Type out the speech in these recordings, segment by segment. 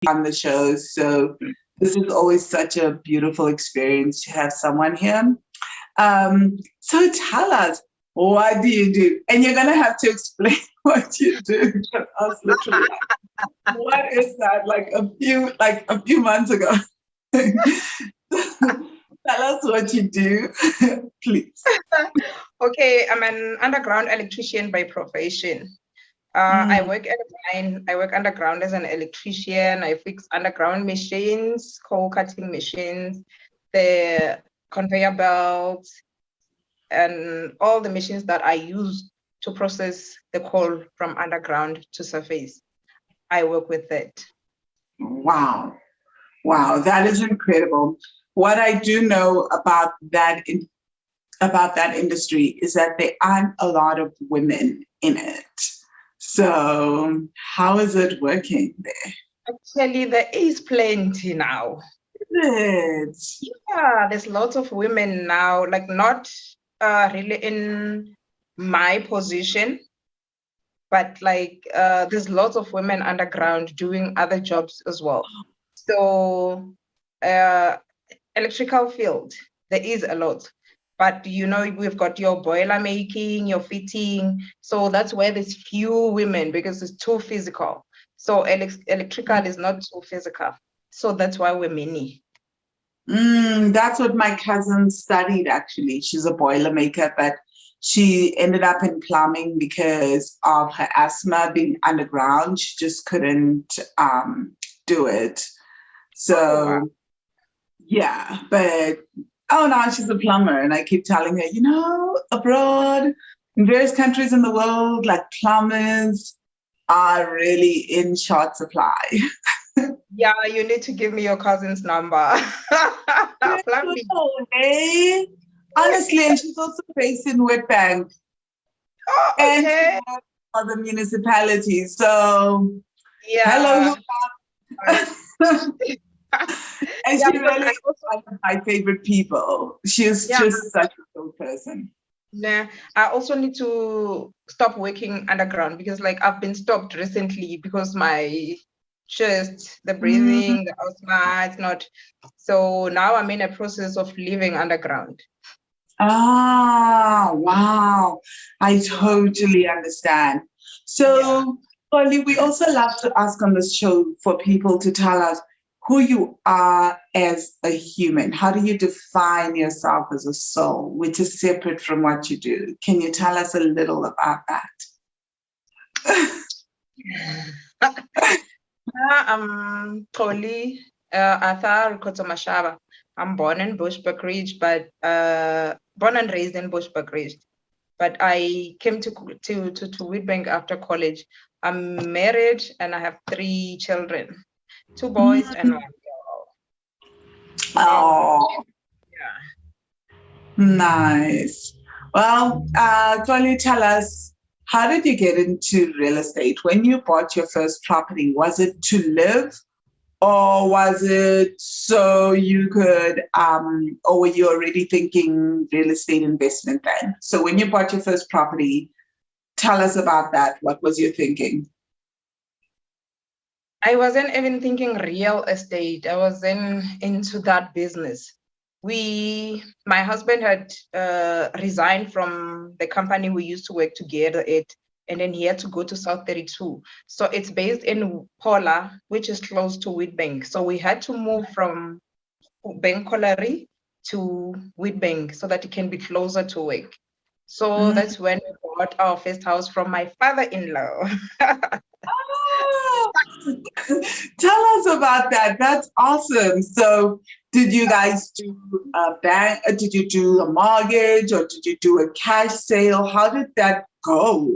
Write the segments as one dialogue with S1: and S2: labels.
S1: on the show. So this is always such a beautiful experience to have someone here. So tell us, what do you do? And you're gonna have to explain what you do to us literally. What is that? Like a few months ago. Tell us what you do, please.
S2: Okay, I'm an underground electrician by profession. I
S1: Mm.
S2: work at a mine. I work underground as an electrician. I fix underground machines, coal cutting machines, the conveyor belts, and all the machines that I use to process the coal from underground to surface. I work with it.
S1: Wow. Wow, that is incredible. What I do know about that industry is that there aren't a lot of women in it. So how is it working there?
S2: Actually, there is plenty now.
S1: Is it?
S2: Yeah, there's lots of women now, like not really in my position, but like there's lots of women underground doing other jobs as well. So uh, electrical field, there is a lot. But we've got your boiler making, your fitting. So that's where there's few women because it's too physical. So electrical is not too physical. So that's why we're many.
S1: That's what my cousin studied actually. She's a boilermaker, but she ended up in plumbing because of her asthma being underground. She just couldn't do it.
S2: Oh, wow.
S1: So yeah, but oh no, she's a plumber, and I keep telling her, abroad in various countries in the world, like plumbers are really in short supply.
S2: Yeah, you need to give me your cousin's number. Plumbing.
S1: Okay. Honestly, and she's also based in Witbank,
S2: Oh,
S1: and she
S2: okay.
S1: works for the municipality. So hello,
S2: Yeah.
S1: and
S2: Yeah,
S1: she
S2: because
S1: really
S2: I
S1: is
S2: also,
S1: one of my favorite people. She's
S2: yeah,
S1: just such a cool person.
S2: nah, I also need to stop working underground because like I've been stopped recently because my chest, the
S1: Mm.
S2: breathing, the asthma, it's not. So now I'm in a process of living underground.
S1: Ah, wow. I
S2: Yeah.
S1: totally understand.
S2: Yeah.
S1: So, Polly, we also love to ask on this show for people to tell us who you are as a human. How do you define yourself as a soul, which is separate from what you do? Can you tell us a little about that?
S2: I'm Xoli Arthur Kotomashaba. I'm born in Bushbuck Ridge, but born and raised in Bushbuck Ridge. But I came to Witbank after college. I'm married and I have 3 children, 2 boys and
S1: Mm.
S2: 1 girl. And
S1: Oh,
S2: yeah,
S1: nice. Well, Tony, tell us, how did you get into real estate? When you bought your first property, was it to live or was it so you could, or were you already thinking real estate investment then? So when you bought your first property, tell us about that. What was your thinking?
S2: I wasn't even thinking real estate. I wasn't into that business. My husband had resigned from the company we used to work together at, and then he had to go to South 32. So it's based in Paula, which is close to Witbank. So we had to move from Benkolari to Witbank so that it can be closer to work. So
S1: Mm.
S2: that's when we bought our first house from my father-in-law.
S1: Oh, tell us about that. That's awesome. So, did you guys do a bank? Did you do a mortgage or did you do a cash sale? How did that go?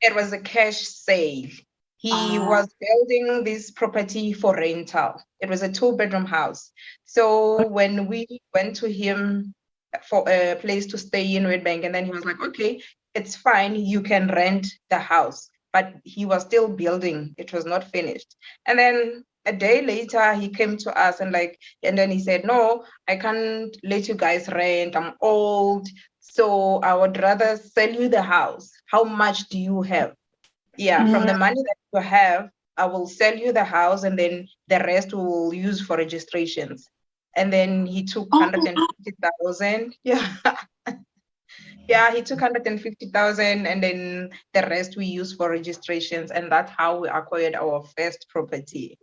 S2: It was a cash sale. He
S1: Ah,
S2: was building this property for rental. It was a 2-bedroom house. So when we went to him for a place to stay in Witbank, and then he was like, okay, it's fine, you can rent the house. But he was still building, it was not finished. And then a day later, he came to us and then he said, no, I can't let you guys rent. I'm old. So I would rather sell you the house. How much do you have? Yeah, from
S1: mm,
S2: the money that you have, I will sell you the house, and then the rest we will use for registrations. And then he took
S1: Oh,
S2: 150,000. Yeah. Yeah, he took 150,000, and then the rest we use for registrations. And that's how we acquired our first property.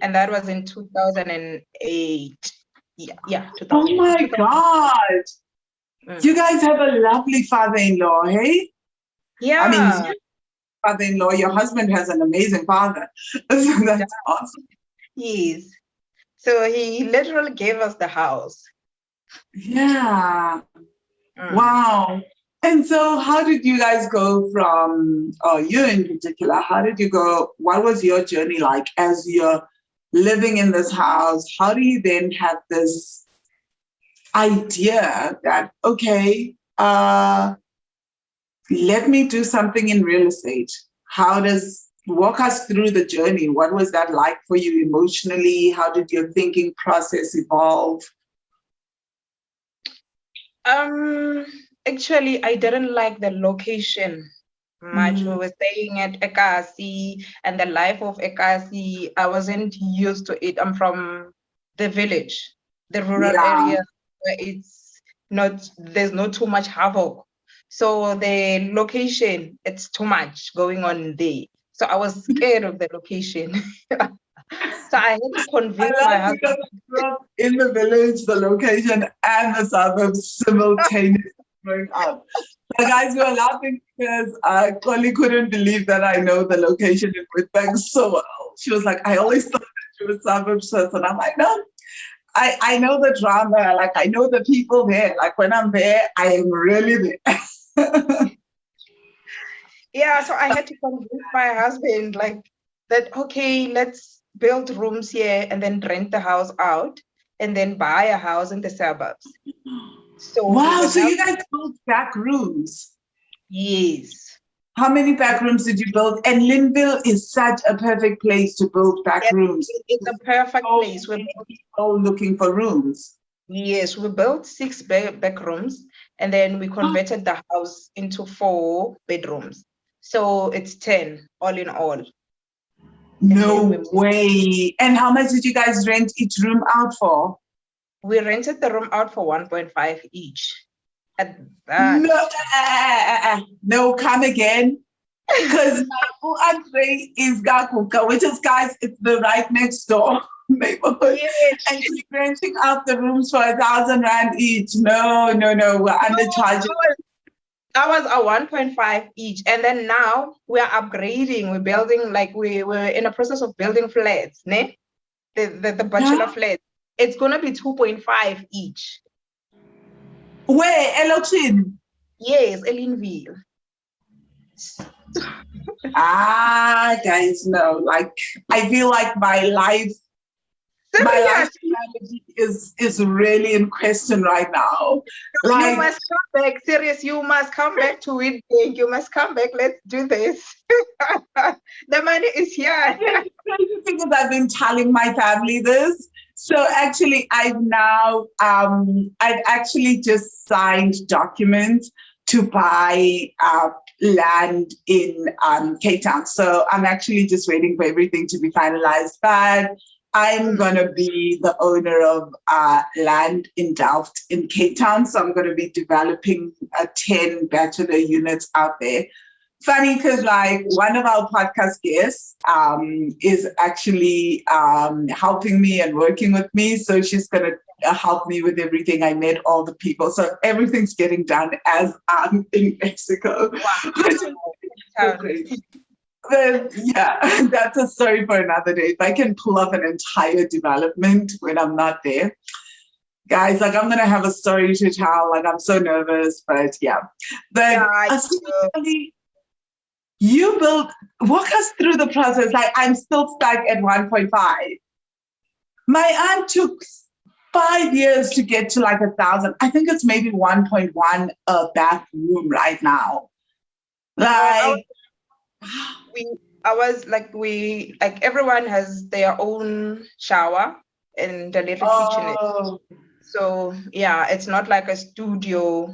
S2: And that was in 2008. Yeah,
S1: oh my
S2: 2008.
S1: God. You
S2: Mm.
S1: guys have a lovely father-in-law, hey? I mean,
S2: Yeah,
S1: father-in-law, your husband has an amazing father. So that's awesome.
S2: yes. So he literally gave us the house.
S1: Yeah.
S2: Mm.
S1: Wow. And so how did you guys go from, or you in particular, how did you go? What was your journey like as you're living in this house? How do you then have this idea that, okay, let me do something in real estate? Walk us through the journey. What was that like for you emotionally? How did your thinking process evolve?
S2: Um, Actually, I didn't like the location much. We
S1: Mm,
S2: were staying at Ekasi, and the life of Ekasi, I wasn't used to it. I'm from the village, the rural
S1: yeah.
S2: area where there's not too much havoc. So the location, it's too much going on there. So I was scared of the location. So I had to
S1: I
S2: convince my
S1: love you guys
S2: husband.
S1: grew up in the village, the location, and the suburbs simultaneously growing up. The guys were laughing because Collie couldn't believe that I know the location in Witbank so well. She was like, I always thought that you were suburbs person. I'm like, no, I know the drama. Like, I know the people there. Like, when I'm there, I am really there.
S2: Yeah, so I had to convince my husband like that, okay, let's build rooms here and then rent the house out and then buy a house in the suburbs. So we
S1: Wow,
S2: will
S1: so
S2: have,
S1: you guys built back rooms.
S2: yes.
S1: How many back rooms did you build? And Linville is such a perfect place to build back
S2: Yes,
S1: rooms.
S2: it's a perfect
S1: So
S2: place.
S1: many people looking for rooms.
S2: Yes, we built six back rooms, and then we converted the house into four bedrooms. So it's 10 all in all. And then
S1: No way. And how much did you guys rent each room out for?
S2: we rented the room out for 1.5 each at that.
S1: No, no, come again. Because my Andre is Gakuka, which is, guys, it's the right next door neighborhood.
S2: Yes.
S1: And she's renting out the rooms for 1,000 rand each. No, no, no, we're
S2: No,
S1: undercharging.
S2: that was a 1.5 each. And then now we're upgrading. We're building, like we're in a process of building flats, ne? The bachelor
S1: Yeah.
S2: flat. It's gonna be 2.5 each.
S1: Where? Eloxin?
S2: Yes, Elinville.
S1: Ah, guys, no. Like, I feel like my life
S2: Serious.
S1: strategy is really in question right now.
S2: You
S1: Like,
S2: must come back. Serious, you must come back to Witbank. You must come back. Let's do this. The money is here.
S1: the crazy thing is I've been telling my family this. So actually, I've actually just signed documents to buy land in Cape Town. So I'm actually just waiting for everything to be finalized. But I'm
S2: Mm.
S1: gonna be the owner of land in Delft in Cape Town. So I'm gonna be developing 10 bachelor units out there. Funny because like one of our podcast guests is actually helping me and working with me, so she's gonna help me with everything. I met all the people, so everything's getting done as I'm in Mexico, which is so
S2: Wow.
S1: crazy. But yeah, that's a story for another day. If I can pull off an entire development when I'm not there, guys, like I'm gonna have a story to tell. Like I'm so nervous, but yeah. But
S2: Yeah,
S1: essentially, you build, walk us through the process. Like I'm still stuck at 1.5. My aunt took 5 years to get to like 1,000. I think it's maybe 1.1 a bathroom right now.
S2: no,
S1: Like,
S2: we like everyone has their own shower and a little kitchenette.
S1: oh,
S2: So yeah, it's not like a studio.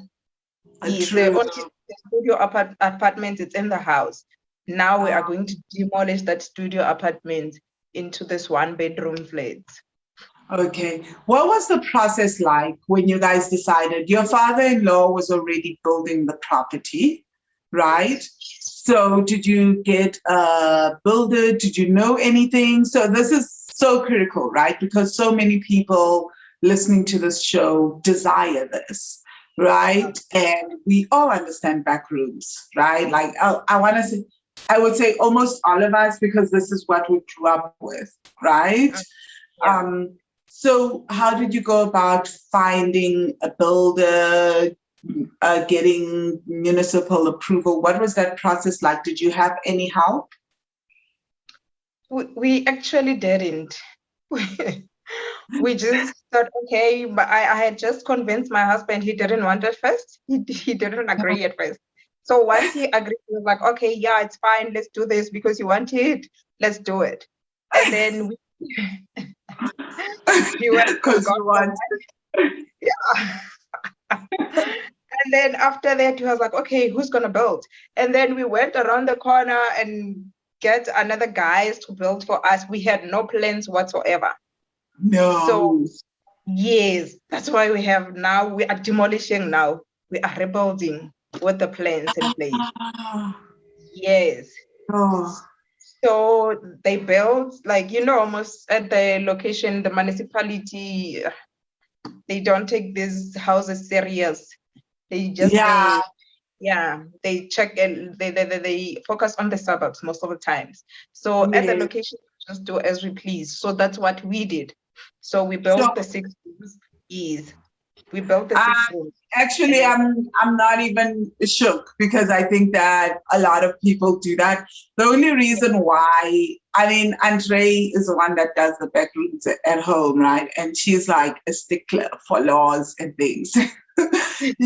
S2: Yes, the
S1: true.
S2: only studio apartment is in the house. Now we are going to demolish that studio apartment into this 1-bedroom flat.
S1: Okay. What was the process like when you guys decided? Your father-in-law was already building the property, right? So did you get a builder? Did you know anything? So this is so critical, right? Because so many people listening to this show desire this, right? And we all understand back rooms, right? Like I want to say, I would say almost all of us, because this is what we grew up with, right?
S2: Yeah.
S1: So how did you go about finding a builder, getting municipal approval? What was that process like? Did you have any help?
S2: We actually didn't. We just thought, okay, but I had just convinced my husband he didn't want it first. He didn't agree at first. So once he agreed, he was like, okay, yeah, it's fine. Let's do this because you want it. Let's do it. And then we went and
S1: Because
S2: got
S1: you
S2: the
S1: want.
S2: money. Yeah. And then after that, he was like, okay, who's going to build? And then we went around the corner and get another guys to build for us. We had no plans whatsoever. So
S1: No.
S2: yes, that's why we are demolishing now. We are rebuilding with the plans in place.
S1: Ah,
S2: Yes.
S1: oh,
S2: So they built, like, almost at the location, the municipality, they don't take these houses serious. They just
S1: yeah,
S2: they check and they focus on the suburbs most of the times. So at the
S1: yeah.
S2: location, we just do as we please. So that's what we did. So we
S1: So
S2: built the 6 rooms. Yes, we built the 6 rooms.
S1: actually,
S2: And
S1: I'm not even shook, because I think that a lot of people do that. The only reason why, I mean, Andre is the one that does the back rooms at home, right? And she's like a stickler for laws and things.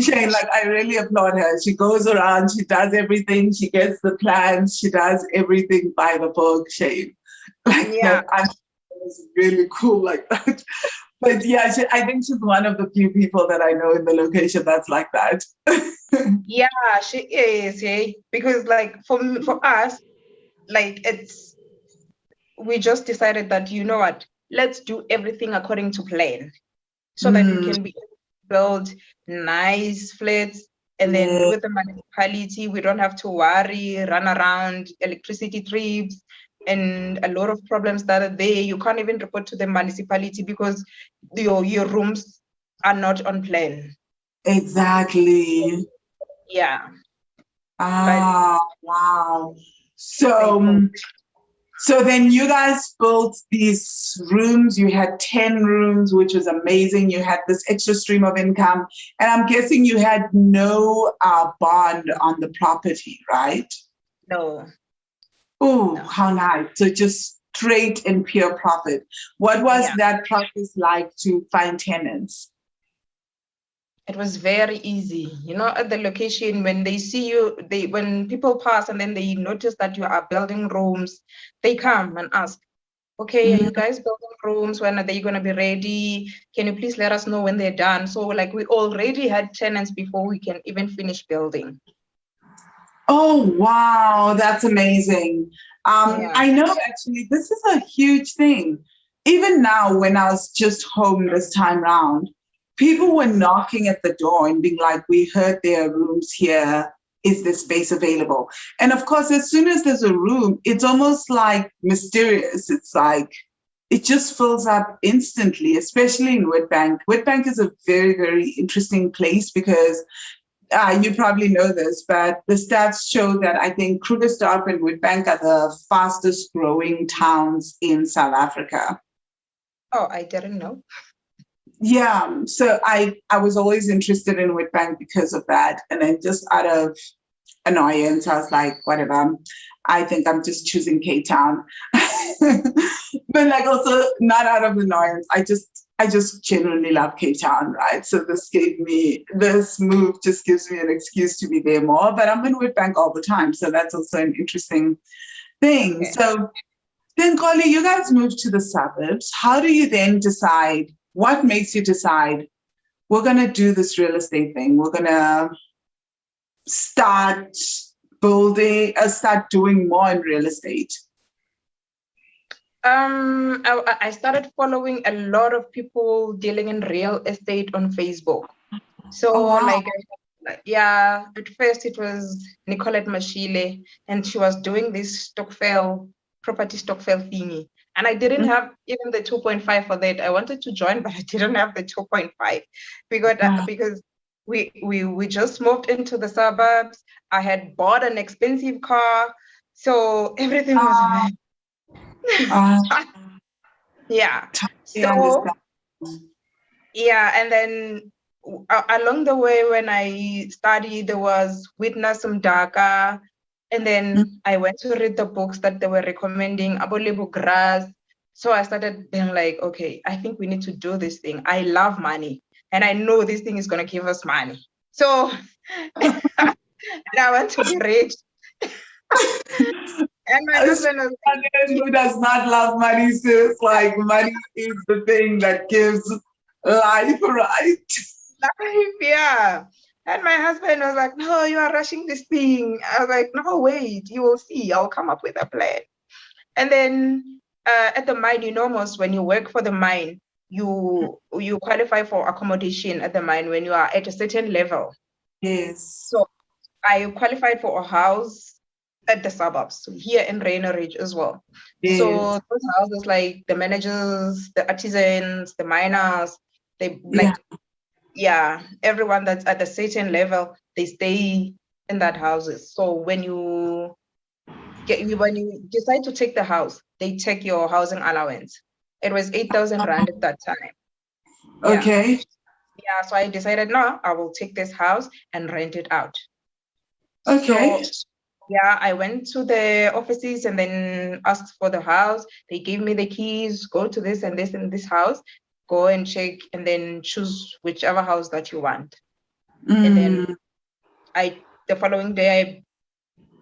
S1: Shane, like, I really applaud her. She goes around, she does everything, she gets the plans, she does everything by the book, Shane. Like
S2: yeah,
S1: that, I was really cool like that. But yeah, I think she's one of the few people that I know in the location that's like that.
S2: yeah, she is, yeah. Because like for us, like we just decided that, you know what, let's do everything according to plan so that we
S1: Mm,
S2: can build nice flats. And then
S1: yeah,
S2: with the municipality, we don't have to worry, run around, electricity trips, and a lot of problems that are there. You can't even report to the municipality because your rooms are not on plan.
S1: exactly.
S2: Yeah, but
S1: Ah, wow.
S2: they
S1: So,
S2: built.
S1: so then you guys built these rooms. You had 10 rooms, which was amazing. You had this extra stream of income. And I'm guessing you had no bond on the property, right?
S2: No,
S1: Oh,
S2: no.
S1: how nice. So just straight and pure profit. What was
S2: Yeah,
S1: that process like to find tenants?
S2: it was very easy. At the location, when they see you, when people pass and then they notice that you are building rooms, they come and ask, okay, are you guys building rooms? When are they going to be ready? Can you please let us know when they're done? So like we already had tenants before we can even finish building.
S1: Oh, wow, that's amazing.
S2: Yeah.
S1: I know actually this is a huge thing. Even now, when I was just home this time round, people were knocking at the door and being like, we heard there are rooms here. Is there space available? And of course, as soon as there's a room, it's almost like mysterious. It's like it just fills up instantly, especially in Witbank. Witbank is a very, very interesting place because you probably know this, but the stats show that I think Krugersdorp and Witbank are the fastest growing towns in South Africa.
S2: Oh, I didn't know.
S1: Yeah, so I was always interested in Witbank because of that. And then just out of annoyance, I was like, whatever. I think I'm just choosing Cape Town. But like also not out of annoyance. I just genuinely love Cape Town, right? So this move just gives me an excuse to be there more. But I'm in Witbank all the time. So that's also an interesting thing.
S2: Okay.
S1: So then, Collie, you guys moved to the suburbs. How do you then decide? What makes you decide we're going to do this real estate thing? We're going to start start doing more in real estate?
S2: I started following a lot of people dealing in real estate on Facebook. So
S1: Oh, wow.
S2: yeah, at first it was Nicolette Mashile, and she was doing this property stockfile thingy. And I didn't have even the 2.5 for that. I wanted to join, but I didn't have the 2.5 because we just moved into the suburbs. I had bought an expensive car, so everything was a mess.
S1: Uh,
S2: Yeah.
S1: I
S2: So
S1: understand.
S2: yeah, and then along the way when I studied, there was Witness some Dhaka, and then I went to read the books that they were recommending, Abolibu Grass. So I started being like, okay, I think we need to do this thing. I love money, and I know this thing is gonna give us money. So and I want to be rich. And my husband was
S1: Who does not love money, sis? Like, money is the thing that gives life, right?
S2: like, yeah. And my husband was like, no, you are rushing this thing. I was like, no, wait, you will see. I'll come up with a plan. And then at the mine, most when you work for the mine, you qualify for accommodation at the mine when you are at a certain level.
S1: Yes.
S2: So I qualified for a house at the suburbs, so here in Rainer Ridge as well. So
S1: Yes.
S2: those houses, like the managers, the artisans, the miners, they
S1: Yeah.
S2: like, yeah, everyone that's at a certain level, they stay in that houses. So when you decide to take the house, they take your housing allowance. It was 8,000 rand at that time. Yeah.
S1: Okay.
S2: Yeah. So I decided, no, I will take this house and rent it out.
S1: Okay.
S2: So yeah, I went to the offices and then asked for the house. They gave me the keys, go to this and this and this house, go and check and then choose whichever house that you want. And then the following day I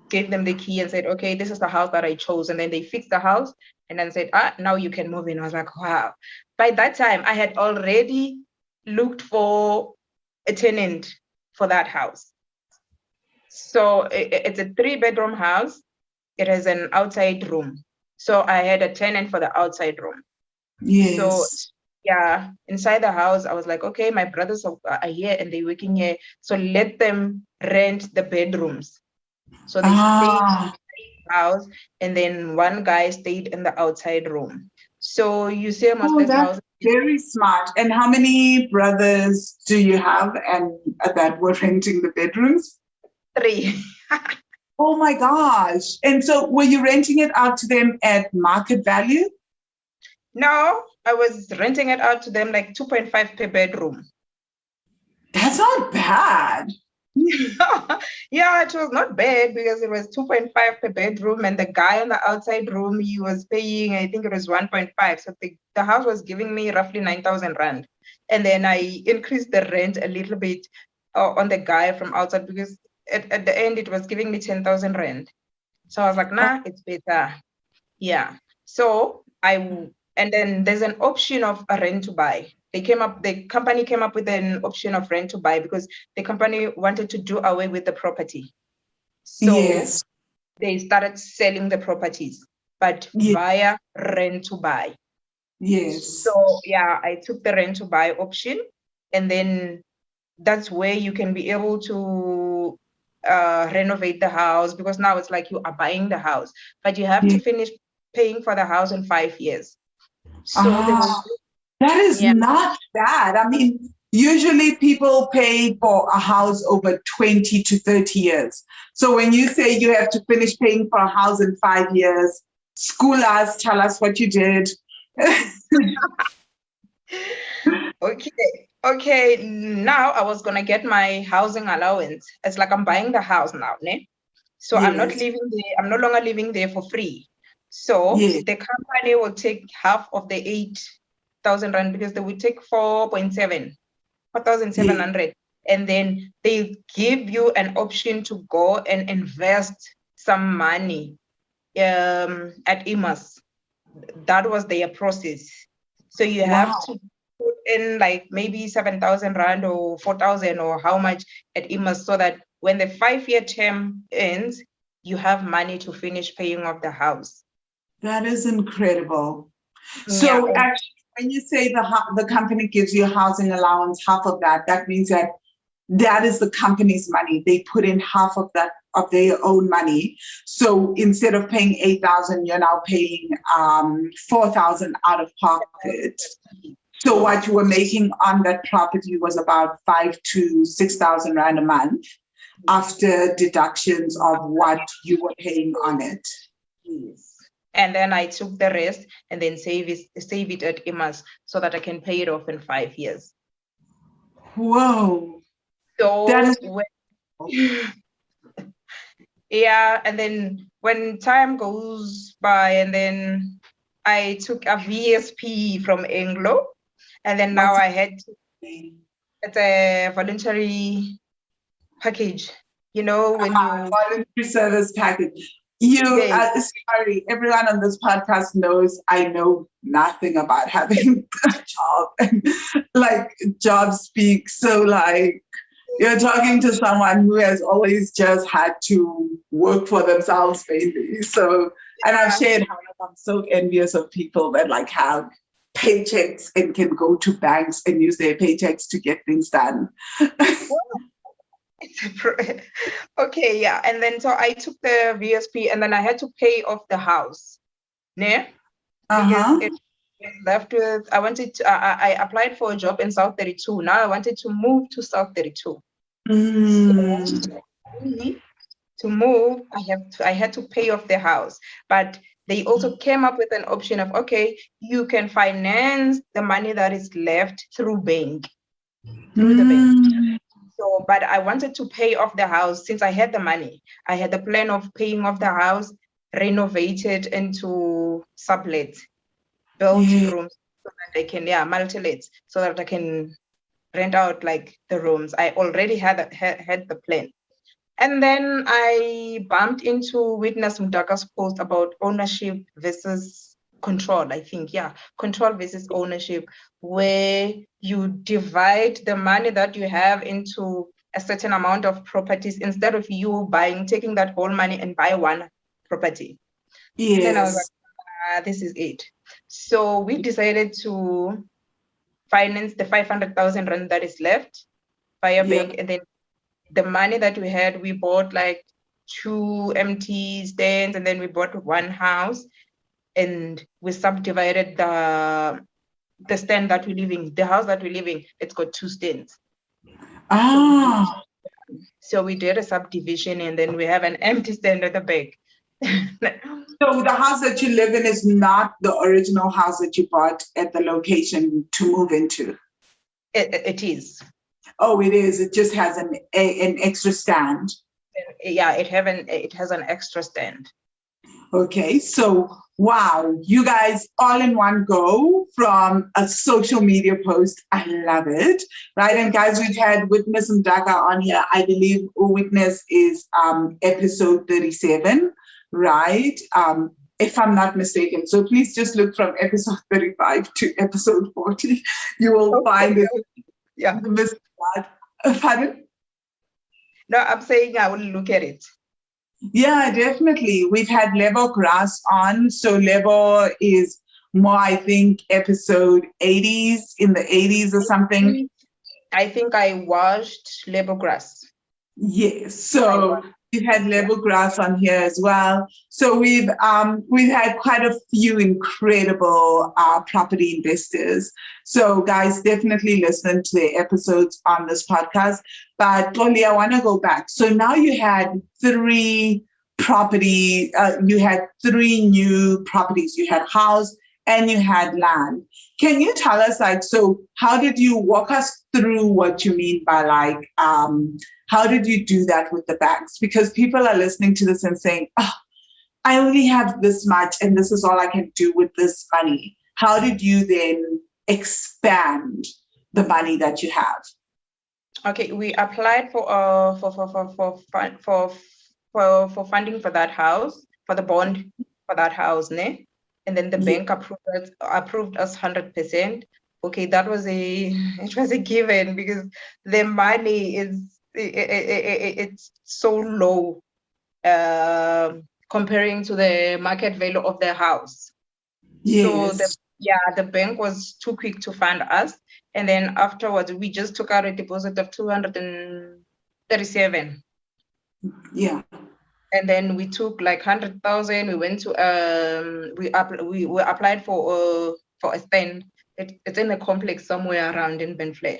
S2: gave them the key and said, okay, this is the house that I chose. And then they fixed the house and then said, now you can move in. I was like, wow. By that time, I had already looked for a tenant for that house. So it's a 3-bedroom house. It has an outside room. So I had a tenant for the outside room. So
S1: Yes.
S2: yeah, inside the house, I was like, okay, my brothers are here and they're working here. So let them rent the bedrooms. So they stayed in the house, and then one guy stayed in the outside room. So you see almost
S1: Oh,
S2: this
S1: that's
S2: house.
S1: very smart. And how many brothers do you have and that were renting the bedrooms?
S2: 3.
S1: Oh my gosh. And so were you renting it out to them at market value?
S2: No, I was renting it out to them like 2.5 per bedroom.
S1: That's not bad.
S2: Yeah, it was not bad because it was 2.5 per bedroom, and the guy on the outside room, he was paying, I think it was 1.5. So the house was giving me roughly 9,000 rand. And then I increased the rent a little bit on the guy from outside because at the end it was giving me 10,000 rand. So I was like, nah, it's better. Yeah. So and then there's an option of a rent to buy. The company came up with an option of rent to buy because the company wanted to do away with the property. So
S1: Yes.
S2: they started selling the properties, but
S1: Yes.
S2: via rent to buy.
S1: Yes.
S2: So yeah, I took the rent to buy option, and then that's where you can be able to renovate the house, because now it's like you are buying the house, but you have to
S1: Yes.
S2: finish paying for the house in 5 years. So they will,
S1: Ah, that is
S2: yeah.
S1: not bad. I mean, usually people pay for a house over 20 to 30 years. So when you say you have to finish paying for a house in 5 years, school us, tell us what you did.
S2: Okay, now I was gonna get my housing allowance. It's like I'm buying the house now, ne? So I'm not
S1: Yes.
S2: living there, I'm no longer living there for free. So
S1: Yes.
S2: the company will take half of the 8,000 rand because they will take 4.7,
S1: Yes.
S2: 4,700. And then they give you an option to go and invest some money at IMAS. That was their process. So you have
S1: Wow.
S2: to put in like maybe 7,000 rand or 4,000 or how much at IMAS, so that when the 5-year term ends, you have money to finish paying off the house.
S1: That is incredible.
S2: Yeah,
S1: So actually, when you say the company gives you housing allowance, half of that means that is the company's money. They put in half of that of their own money. So instead of paying 8,000, you're now paying 4,000 out of pocket. So what you were making on that property was about 5 to 6,000 rand a month after deductions of what you were paying on it.
S2: yes. And then I took the rest and then save it at IMAS so that I can pay it off in 5 years.
S1: Whoa.
S2: So
S1: That is
S2: yeah, and then when time goes by, and then I took a VSP from Anglo, and then now I had to, it's a voluntary package. You know, when you
S1: voluntary service package. You,
S2: yes,
S1: sorry, everyone on this podcast knows I know nothing about having a job and like job speak. So like you're talking to someone who has always just had to work for themselves, basically. So, and I've shared how I'm so envious of people that like have paychecks and can go to banks and use their paychecks to get things done.
S2: okay, yeah. And then so I took the VSP and then I had to pay off the house. Yeah. Because
S1: Uh-huh.
S2: it was left with, I wanted to, I applied for a job in South 32. Now I wanted to move to South 32.
S1: Mm.
S2: So to move, I had to pay off the house. But they also came up with an option of, okay, you can finance the money that is left through the bank. So, but I wanted to pay off the house since I had the money. I had the plan of paying off the house, renovate it into sublet, build
S1: Yeah.
S2: rooms so that they can, multi-let, so that I can rent out like the rooms. I already had the plan. And then I bumped into Witness Mdaka's post about ownership versus control, I think. Yeah, control versus ownership, where you divide the money that you have into a certain amount of properties instead of you taking that whole money and buy one property. Then I was
S1: Yes.
S2: like, this is it. So we decided to finance the 500,000 rand that is left via
S1: Yep.
S2: bank, and then the money that we had, we bought like 2 empty stands, and then we bought one house, and we subdivided the stand that we live in. The house that we live in, it's got 2 stands.
S1: Ah.
S2: So we did a subdivision, and then we have an empty stand at the back.
S1: So the house that you live in is not the original house that you bought at the location to move into.
S2: It is.
S1: Oh, it is. It just has an extra stand.
S2: Yeah, it has an extra stand.
S1: Okay, so wow, you guys all in one go from a social media post. I love it. Right. And guys, we've had Witness and Daga on here. I believe Witness is episode 37, right? If I'm not mistaken. So please just look from episode 35 to episode 40. You will find it.
S2: Yeah.
S1: Pardon?
S2: No, I'm saying I will look at it.
S1: Yeah, definitely. We've had Level Grass on. So Level is more, I think, episode 80s, in the 80s or something.
S2: I think I watched Labor Grass.
S1: Yes. So we've had Level Grass on here as well. So we've had quite a few incredible property investors. So guys, definitely listen to the episodes on this podcast. But Loli, I want to go back. So now you had three new properties. You had house and you had land. Can you tell us, like, so how did you walk us through what you mean by like, how did you do that with the banks? Because people are listening to this and saying, oh, I only have this much and this is all I can do with this money. How did you then expand the money that you have?
S2: Okay, we applied for funding for that house, for the bond for that house, ne? And then the bank approved us 100%. Okay, it was a given because the money is it's so low. comparing to the market value of the house. So
S1: Yes.
S2: the bank was too quick to fund us. And then afterwards, we just took out a deposit of 237.
S1: Yeah.
S2: And then we took like 100,000. We went to we applied for a stand. It's in a complex somewhere around in Benfleur.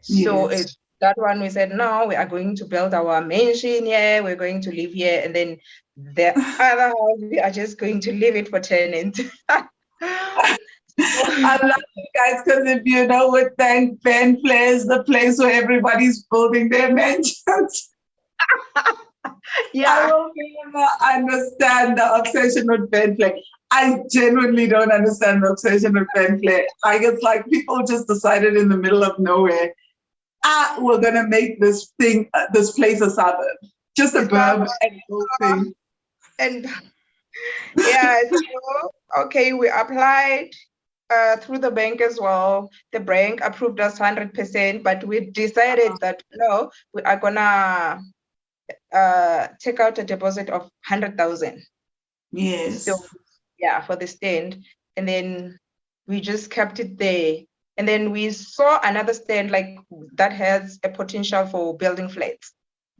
S2: So
S1: Yes.
S2: it's that one we said, no, we are going to build our mansion here, we're going to live here, and then the other house, we are just going to leave it for tenant.
S1: I love you guys because if you know Witbank, Benfleur is the place where everybody's building their mansions. I
S2: Yeah.
S1: will never understand the obsession with Benfleur. I genuinely don't understand the obsession with Benfleur. Like it's like people just decided in the middle of nowhere, we're gonna make this thing, this place a suburb, just a
S2: It's not,
S1: suburb and whole thing.
S2: and yeah, so okay, we applied through the bank as well. The bank approved us 100%, but we decided that no, we are gonna take out a deposit of 100,000. So
S1: Yes.
S2: yeah, for the stand, and then we just kept it there. And then we saw another stand like that has a potential for building flats.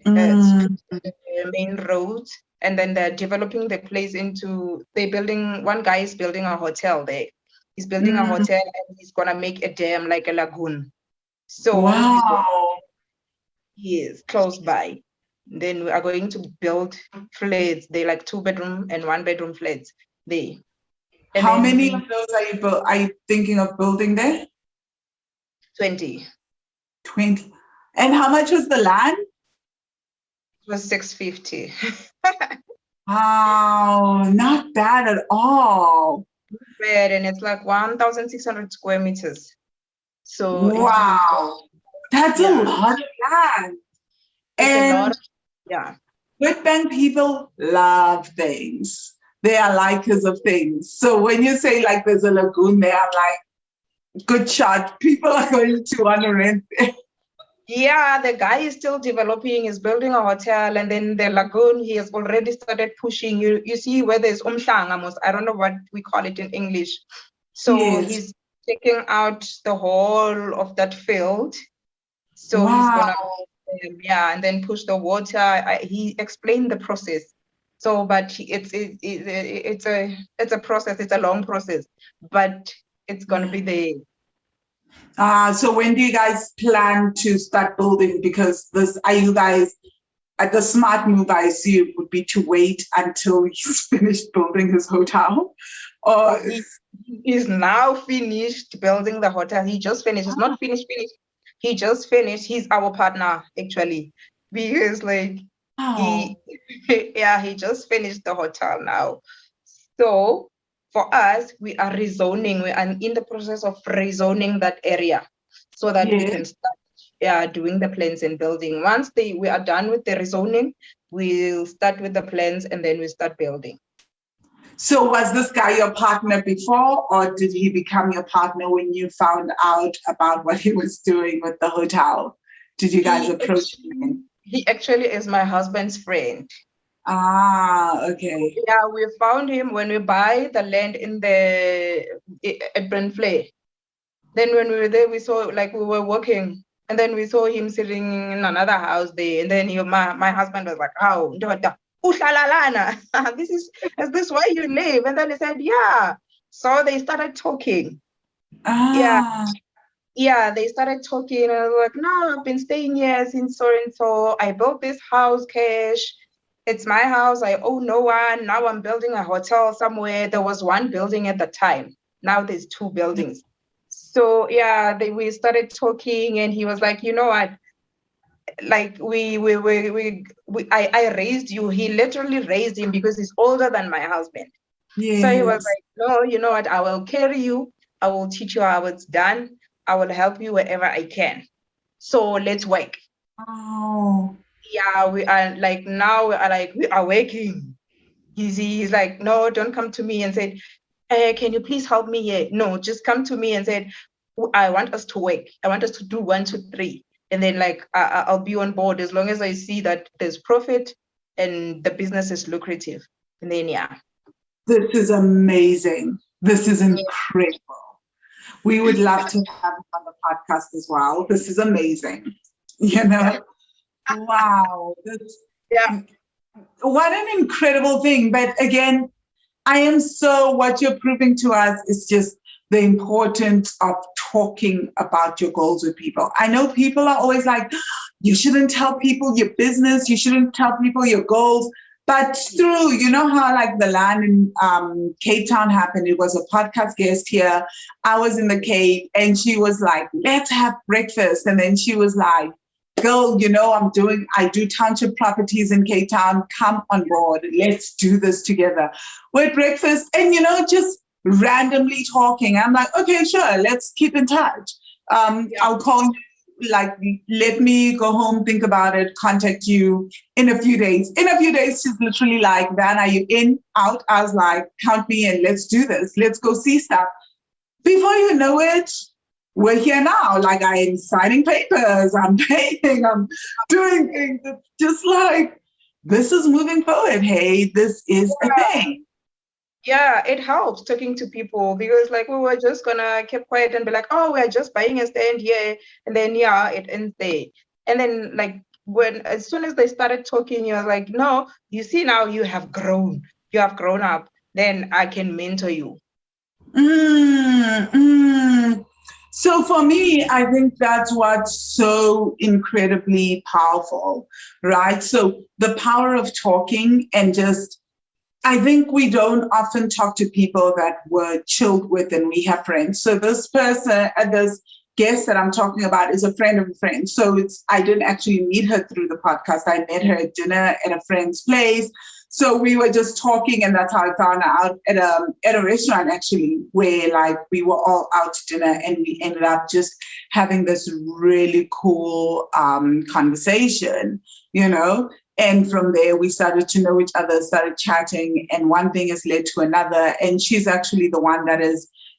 S2: It's
S1: Mm,
S2: close to the main road, and then they're developing the place into they're building. One guy is building a hotel there. He's building a
S1: mm.
S2: hotel and he's gonna make a dam like a lagoon. So
S1: Wow.
S2: he is close by. Then we are going to build flats. They like 2 bedroom and 1 bedroom flats there. And
S1: How
S2: then
S1: many of
S2: we
S1: those are you thinking of building there?
S2: 20.
S1: 20. And how much was the land?
S2: It was 650.
S1: Wow, not bad at all.
S2: Bed, and it's like 1,600 square meters. So it's really good.
S1: Wow. That's a
S2: Yeah,
S1: lot of land.
S2: it's a lot
S1: And
S2: of, yeah.
S1: Witbank people love things. They are likers of things. So when you say like there's a lagoon there, I'm like, good shot. People are going to want to rent there.
S2: Yeah, the guy is still developing, he's building a hotel, and then the lagoon, he has already started pushing. You see where there's umhlanga, I don't know what we call it in English. So
S1: Yes.
S2: he's taking out the whole of that field. So he's
S1: Wow.
S2: gonna yeah, and then push the water. He explained the process. So, but it's a process. It's a long process, but it's gonna be the
S1: So when do you guys plan to start building? Because this, are you guys, the smart move I assume would be to wait until he's finished building his hotel. Or
S2: he is now finished building the hotel. He just finished. It's not finished. He just finished. He's our partner actually, because like
S1: wow.
S2: he yeah, he just finished the hotel now. So for us, we are rezoning. We are in the process of rezoning that area so that we
S1: Yes.
S2: can start doing the plans and building. Once we are done with the rezoning, we'll start with the plans and then we start building.
S1: So was this guy your partner before, or did he become your partner when you found out about what he was doing with the hotel? Did you guys
S2: He
S1: approach him?
S2: he actually is my husband's friend.
S1: Okay.
S2: Yeah, we found him when we buy the land in the at Brentflay. Then when we were there, we saw like we were working, and then we saw him sitting in another house there. And then my husband was like, "Oh, ndoda, uhlalalana. Is this where you live?" And then he said, "Yeah." So they started talking. Yeah,
S1: Ah,
S2: yeah, they started talking. And I was like, "No, I've been staying here since so and so. I built this house cash. It's my house. I owe no one. Now I'm building a hotel somewhere. There was one building at the time. Now there's two buildings." So yeah, we started talking, and he was like, "You know what? Like I raised you." He literally raised him because he's older than my husband. So he was
S1: yes.
S2: like, "No, you know what? I will carry you. I will teach you how it's done. I will help you wherever I can. So let's work."
S1: Oh,
S2: Yeah, we are like now we are working. He's like, "No, don't come to me and say, can you please help me here?" No, just come to me and said, "I want us to work. I want us to do 1, 2, 3." And then like I'll be on board as long as I see that there's profit. and the business is lucrative. And then
S1: This is amazing. This is incredible. We would love to have it on the podcast as well. This is amazing. You know, wow.
S2: yeah,
S1: What an incredible thing. But again, what you're proving to us is just the importance of talking about your goals with people. I know people are always like, you shouldn't tell people your business, you shouldn't tell people your goals. But through, you know how like the land in Cape Town happened, it was a podcast guest here. I was in the Cape and she was like, let's have breakfast. And then she was like, girl, you know, I do township properties in Cape Town. Come on board. Let's do this together. We're at breakfast and, you know, just randomly talking. I'm like, okay, sure. Let's keep in touch. I'll call you, like, let me go home, think about it, contact you in a few days. In a few days, she's literally like, Van, are you in, out? I was like, count me in. Let's do this. Let's go see stuff. Before you know it, we're here now. Like I'm signing papers, I'm paying, I'm doing things. It's just like, this is moving forward. Hey, this is a thing.
S2: Yeah, it helps talking to people because like we were just gonna keep quiet and be like, oh, we're just buying a stand here, and then it ends there. And then like as soon as they started talking, you're like, no, you see now you have grown up, then I can mentor you.
S1: Mm, mm. So for me, I think that's what's so incredibly powerful, right? So the power of talking and just, I think we don't often talk to people that we're chilled with and we have friends. So this person, this guest that I'm talking about is a friend of a friend. So I didn't actually meet her through the podcast. I met her at dinner at a friend's place. So we were just talking, and that's how I found out at a restaurant actually, where like we were all out to dinner, and we ended up just having this really cool conversation, you know. And from there, we started to know each other, started chatting, and one thing has led to another. And she's actually the one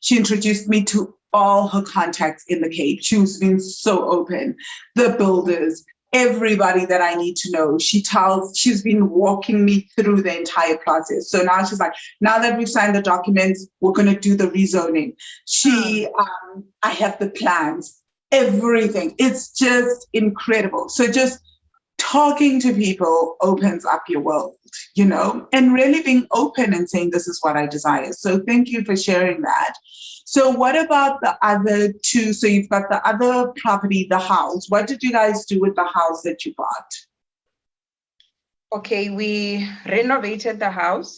S1: she introduced me to all her contacts in the Cape. She's been so open, the builders, everybody that I need to know. She's been walking me through the entire process. So now she's like, now that we've signed the documents, we're going to do the rezoning. I have the plans, everything. It's just incredible. So just talking to people opens up your world, you know, and really being open and saying, this is what I desire. So thank you for sharing that. So what about the other two? So you've got the other property, the house. What did you guys do with the house that you bought?
S2: Okay, we renovated the house.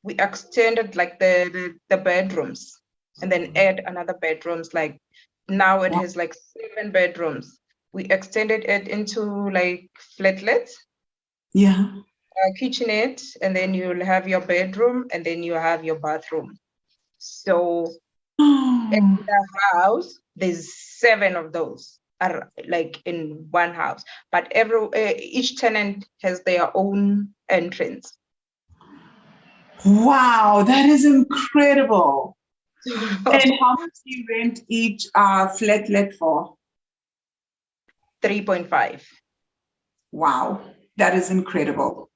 S2: We extended like the bedrooms and then add another bedrooms. Like now it has like 7 bedrooms. We extended it into like flatlets.
S1: Yeah.
S2: Kitchenette, and then you'll have your bedroom, and then you have your bathroom. So in the house, there's 7 of those are like in one house, but each tenant has their own entrance.
S1: Wow, that is incredible. And how much do you rent each flatlet for?
S2: 3.5.
S1: Wow, that is incredible.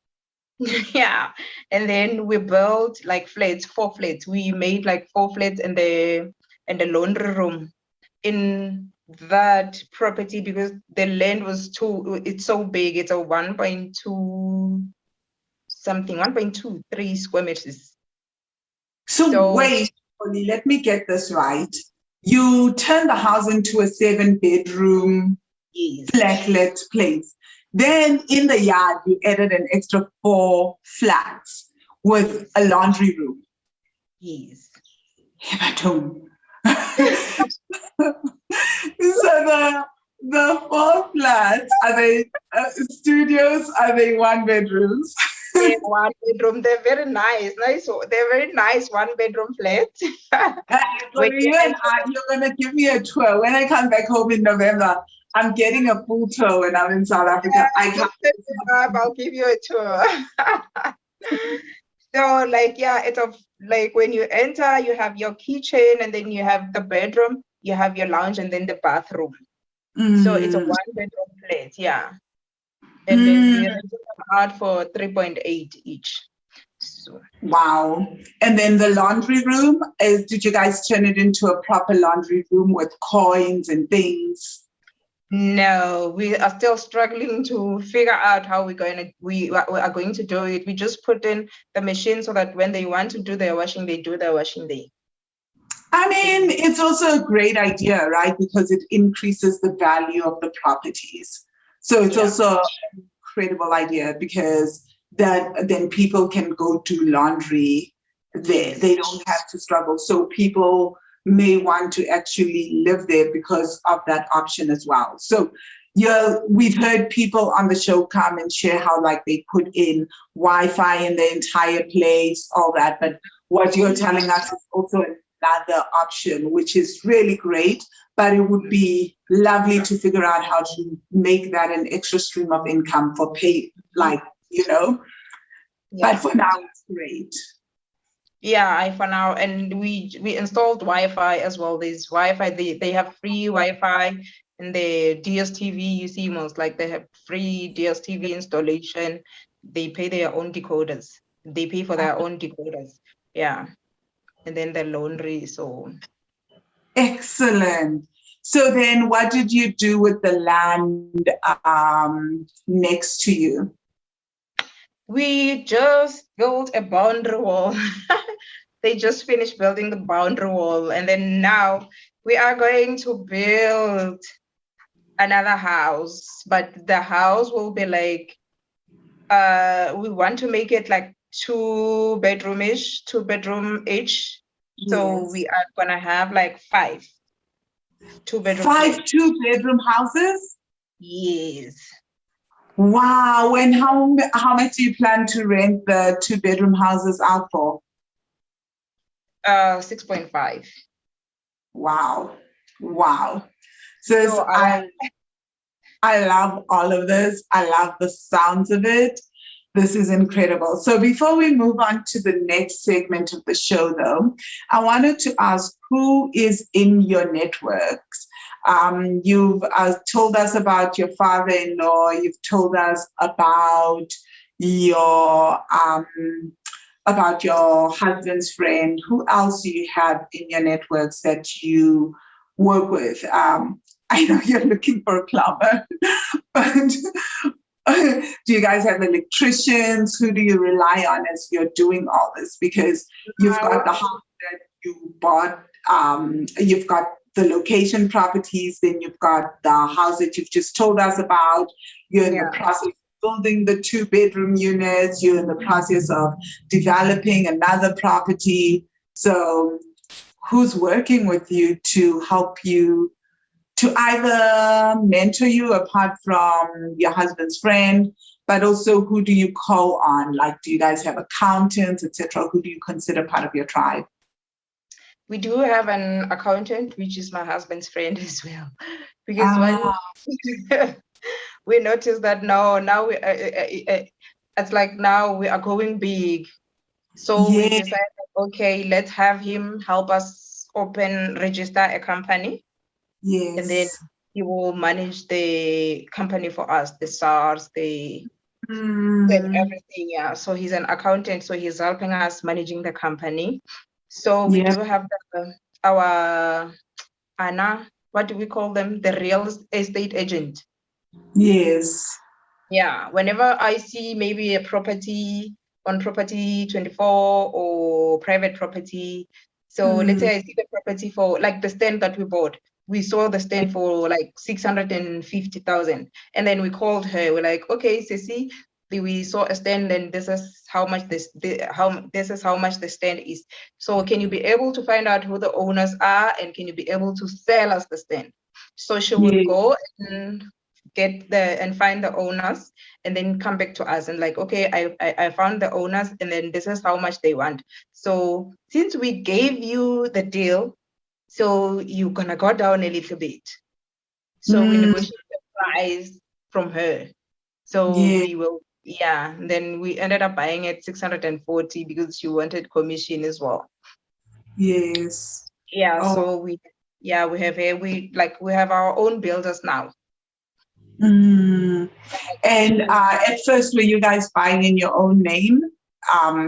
S2: Yeah, and then we built like 4 flats. We made like 4 flats in the laundry room in that property because the land was it's so big. It's a 1.2 something, 1.23 square meters.
S1: So wait, let me get this right. You turned the house into a 7-bedroom flatlet place. Then in the yard, you added an extra 4 flats with a laundry room.
S2: Yes.
S1: Hematome. So the 4 flats, are they studios? Are they 1-bedrooms?
S2: They're 1 bedroom. They're very nice. They're very nice 1-bedroom flats.
S1: You're gonna give me a tour when I come back home in November. I'm getting a full tour when I'm in South Africa.
S2: I'll give you a tour. So it's like when you enter, you have your kitchen, and then you have the bedroom, you have your lounge, and then the bathroom. So it's a 1-bedroom flat, yeah. and then we rented them out for 3.8 each. So
S1: Wow. And then the laundry room, did you guys turn it into a proper laundry room with coins and things?
S2: no, we are still struggling to figure out how we are going to do it. We just put in the machine so that when they want to do their washing, they do their washing there.
S1: I mean, it's also a great idea, right? Because it increases the value of the properties. So it's also an incredible idea because that then people can go do laundry there.
S2: Yes.
S1: They don't have to struggle. So people may want to actually live there because of that option as well. So yeah, we've heard people on the show come and share how like they put in Wi-Fi in the entire place, all that. But what you're telling us is also another option, which is really great. But it would be lovely to figure out how to make that an extra stream of income for pay, like, you know.
S2: Yeah.
S1: But for now, it's great.
S2: Yeah, for now, and we installed Wi-Fi as well. There's Wi-Fi. They have free Wi-Fi in the DSTV. You see, most like they have free DSTV installation. They pay their own decoders. They pay for their own decoders. Yeah, and then the laundry. So
S1: Excellent. So then what did you do with the land next to you?
S2: we just built a boundary wall. They just finished building the boundary wall, and then now we are going to build another house, but the house will be like we want to make it like two bedroom each. So
S1: Yes.
S2: we are gonna have like five two-bedroom
S1: Five
S2: flats.
S1: two-bedroom houses?
S2: Yes.
S1: Wow. And how much do you plan to rent the two-bedroom houses out for?
S2: 6.5.
S1: Wow. Wow. Sis,
S2: So
S1: I love all of this. I love the sounds of it. This is incredible. So before we move on to the next segment of the show, though, I wanted to ask who is in your networks? You've told us about your father-in-law. You've told us your um, about your husband's friend. Who else do you have in your networks that you work with? I know you're looking for a plumber, but do you guys have electricians? Who do you rely on as you're doing all this? Because you've got the house that you bought, you've got the location properties, then you've got the house that you've just told us about. You're in the process of building the two-bedroom units. You're in the process of developing another property. So who's working with you to help you to either mentor you apart from your husband's friend, but also who do you call on? Like, do you guys have accountants, etc.? Who do you consider part of your tribe?
S2: we do have an accountant, which is my husband's friend as well, because when we noticed that now we it's like now we are going big, so we decided, okay, let's have him help us register a company.
S1: Yes.
S2: And then he will manage the company for us, the SARS, and everything. Yeah. So he's an accountant, so he's helping us managing the company. So we do have our Anna, what do we call them? The real estate agent.
S1: Yes.
S2: Yeah. Whenever I see maybe a property on Property 24 or private property. So let's say I see the property for like the stand that we bought. We saw the stand for like 650,000. And then we called her. We're like, okay, Ceci, we saw a stand and this is how much this is how much the stand is. So can you be able to find out who the owners are and can you be able to sell us the stand? So she would go and find the owners and then come back to us and like, okay, I found the owners and then this is how much they want. So since we gave you the deal, so you're gonna go down a little bit. So we negotiated the price from her. So we will, then we ended up buying at 640 because she wanted commission as well.
S1: Yes.
S2: Yeah, so we have our own builders now.
S1: Mm. And at first, were you guys buying in your own name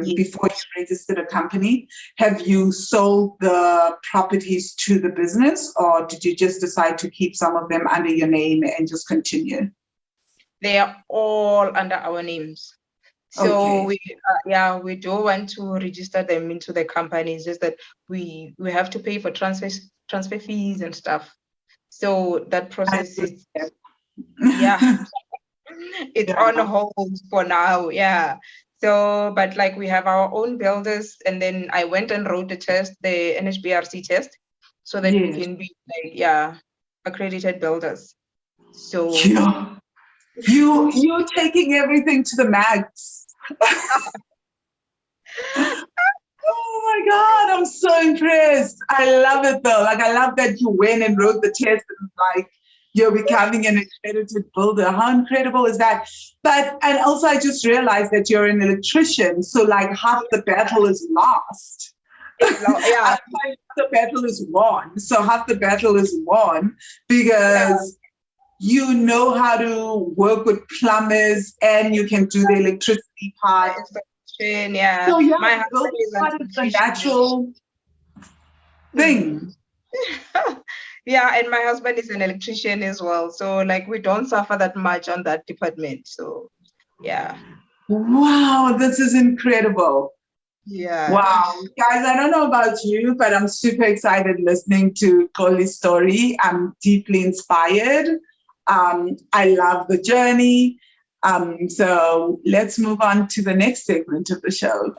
S2: Ye-
S1: before you registered a company? Have you sold the properties to the business, or did you just decide to keep some of them under your name and just continue?
S2: They are all under our names. So
S1: Okay.
S2: we do want to register them into the company. It's just that we have to pay for transfer fees and stuff. So that
S1: I
S2: process is,
S1: understand.
S2: yeah, it's on
S1: Yeah.
S2: hold for now. Yeah. So, but like we have our own builders, and then I went and wrote the test, the NHBRC test, so that we
S1: Yes.
S2: can be like, yeah, accredited builders. So
S1: Yeah. You're taking everything to the max. Oh my God, I'm so impressed. I love it though. Like I love that you went and wrote the test and like you're becoming an accredited builder. How incredible is that? But and also I just realized that you're an electrician. So like half the battle is lost.
S2: yeah,
S1: I find the battle is won. So half the battle is won
S2: yeah,
S1: because you know how to work with plumbers and you can do the electricity part.
S2: installation, yeah.
S1: So yeah,
S2: My
S1: the
S2: husband
S1: building
S2: is an
S1: part is the
S2: electrician.
S1: natural
S2: Mm.
S1: thing.
S2: Yeah, and my husband is an electrician as well. So like we don't suffer that much on that department. So yeah.
S1: Wow, this is incredible.
S2: Yeah.
S1: Wow. Guys, I don't know about you, but I'm super excited listening to Koli's story. I'm deeply inspired. I love the journey. So let's move on to the next segment of the show.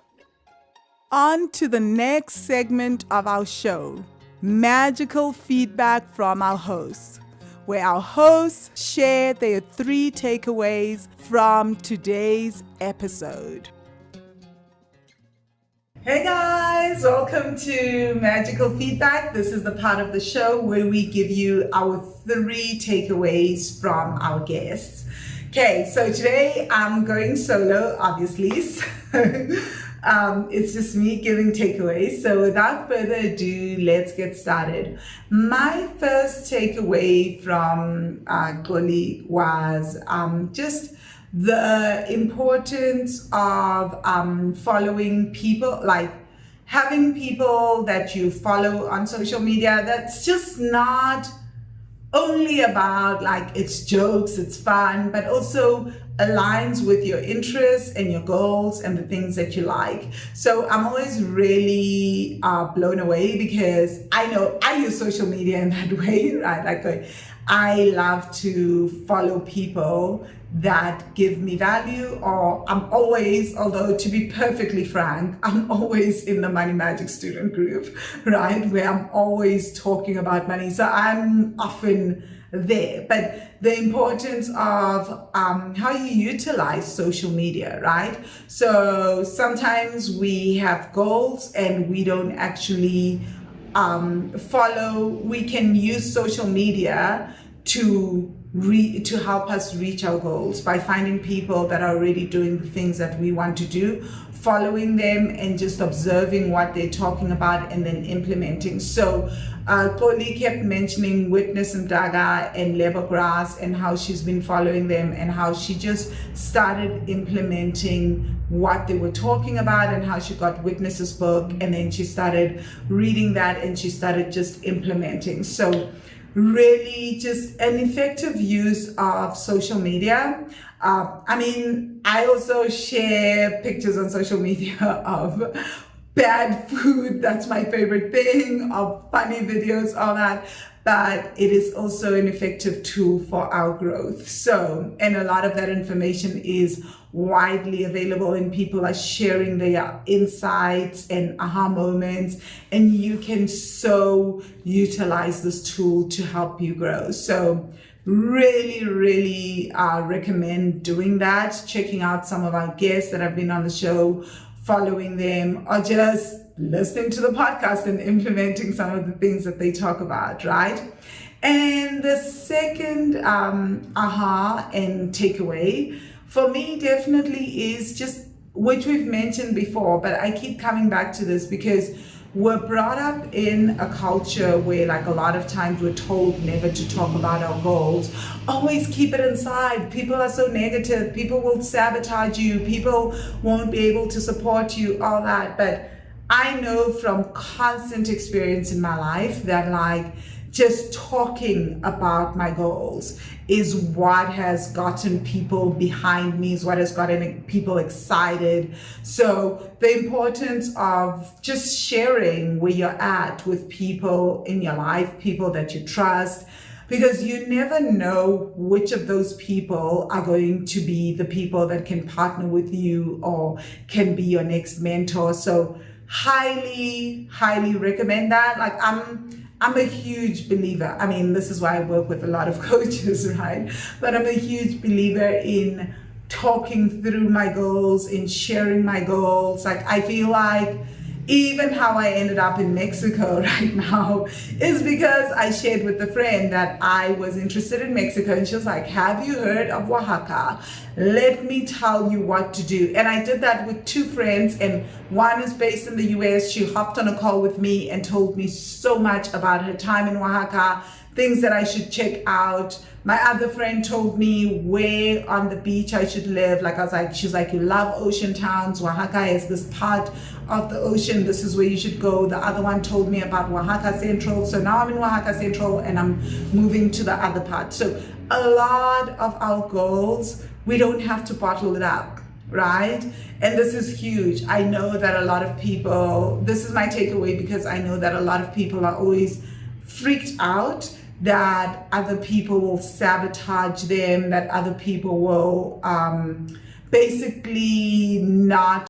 S3: On to the next segment of our show, magical feedback from our hosts, where our hosts share their 3 takeaways from today's episode. Hey guys, welcome to Magical Feedback. This is the part of the show where we give you our 3 takeaways from our guests. Okay, so today I'm going solo, obviously. So, it's just me giving takeaways. So without further ado, let's get started. My first takeaway from Goli was just the importance of following people, like having people that you follow on social media that's just not only about like it's jokes, it's fun, but also aligns with your interests and your goals and the things that you like. So I'm always really blown away because I know I use social media in that way, right? I love to follow people that give me value, or I'm always, although to be perfectly frank, I'm always in the money magic student group, right, where I'm always talking about money, so I'm often there. But the importance of how you utilize social media, right? So sometimes we have goals and we don't actually follow. We can use social media to help us reach our goals by finding people that are already doing the things that we want to do, following them and just observing what they're talking about and then implementing. So Koli kept mentioning Witness and Daga and Lebergrass and how she's been following them and how she just started implementing what they were talking about and how she got Witness's book and then she started reading that and she started just implementing. So really just an effective use of social media. I mean, I also share pictures on social media of bad food. That's my favorite thing, of funny videos, all that. But it is also an effective tool for our growth. So, and a lot of that information is widely available and people are sharing their insights and aha moments, and you can so utilize this tool to help you grow. So really recommend doing that, checking out some of our guests that have been on the show, following them, or just listening to the podcast and implementing some of the things that they talk about, right? And the second aha and takeaway for me definitely is just, which we've mentioned before, but I keep coming back to this because we're brought up in a culture where, like, a lot of times we're told never to talk about our goals. Always keep it inside. People are so negative. People will sabotage you. People won't be able to support you, all that. But I know from constant experience in my life that, like, just talking about my goals is what has gotten people behind me, is what has gotten people excited. So the importance of just sharing where you're at with people in your life, people that you trust, because you never know which of those people are going to be the people that can partner with you or can be your next mentor. So highly, highly recommend that. Like, I'm a huge believer. I mean, this is why I work with a lot of coaches, right? But I'm a huge believer in talking through my goals, in sharing my goals. Like, I feel like even how I ended up in Mexico right now is because I shared with a friend that I was interested in Mexico, and she was like, have you heard of Oaxaca? Let me tell you what to do. And I did that with two friends, and one is based in the US. She hopped on a call with me and told me so much about her time in Oaxaca, things that I should check out. My other friend told me where on the beach I should live. Like, I was like, she's like, you love ocean towns. Oaxaca is this part of the ocean. This is where you should go. The other one told me about Oaxaca Central. So now I'm in Oaxaca Central and I'm moving to the other part. So a lot of our goals, we don't have to bottle it up, right? And this is huge. I know that a lot of people, this is my takeaway, because I know that a lot of people are always freaked out that other people will sabotage them, that other people will basically not